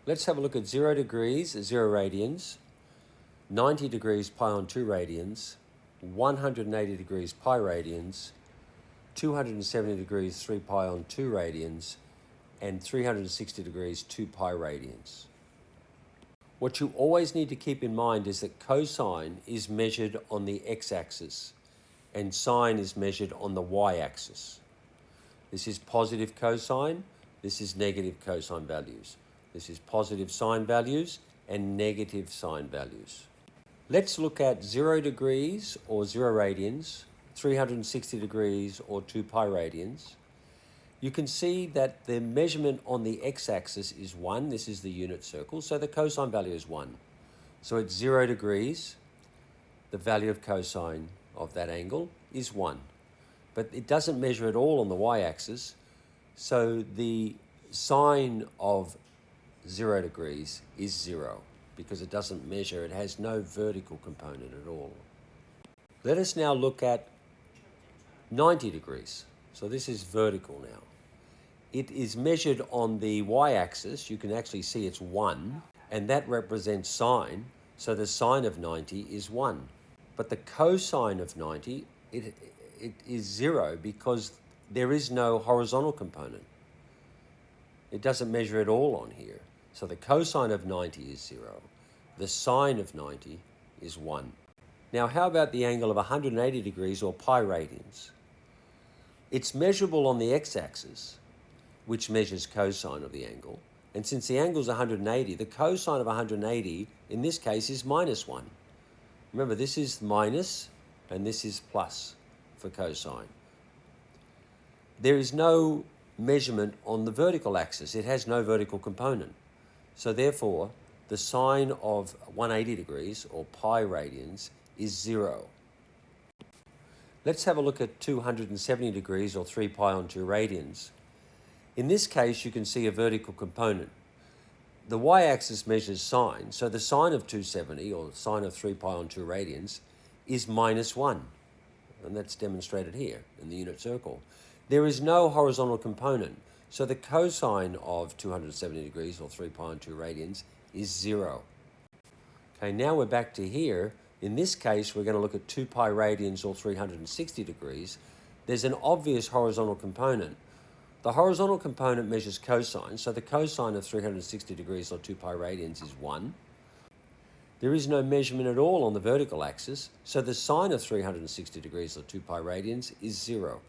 Let's have a look at 0 degrees, 0 radians, 90 degrees pi on 2 radians, 180 degrees pi radians, 270 degrees 3 pi on 2 radians, and 360 degrees 2 pi radians. What you always need to keep in mind is that cosine is measured on the x-axis and sine is measured on the y-axis. This is positive cosine, this is negative cosine values. This is positive sine values and negative sine values. Let's look at 0 degrees or 0 radians, 360 degrees or 2 pi radians. You can see that the measurement on the x-axis is 1. This is the unit circle, so the cosine value is 1. So at 0 degrees, the value of cosine of that angle is 1. But it doesn't measure at all on the y-axis, so the sine of 0 degrees is 0 because it doesn't measure, it has no vertical component at all. Let us now look at 90 degrees. So this is vertical now. It is measured on the y-axis. You can actually see it's 1, and that represents sine, so the sine of 90 is 1. But the cosine of 90, it is 0 because there is no horizontal component. It doesn't measure at all on here. So the cosine of 90 is 0. The sine of 90 is 1. Now how about the angle of 180 degrees or pi radians? It's measurable on the x-axis, which measures cosine of the angle. And since the angle is 180, the cosine of 180 in this case is minus 1. Remember, this is minus and this is plus for cosine. There is no measurement on the vertical axis. It has no vertical component. So therefore, the sine of 180 degrees or pi radians is 0. Let's have a look at 270 degrees or 3 pi on 2 radians. In this case, you can see a vertical component. The y-axis measures sine, so the sine of 270 or sine of 3 pi on 2 radians is minus 1. And that's demonstrated here in the unit circle. There is no horizontal component, so the cosine of 270 degrees or 3 pi on 2 radians is 0. Okay, now we're back to here. In this case, we're going to look at 2 pi radians or 360 degrees. There's an obvious horizontal component. The horizontal component measures cosine, so the cosine of 360 degrees or 2 pi radians is 1. There is no measurement at all on the vertical axis, so the sine of 360 degrees or 2 pi radians is 0.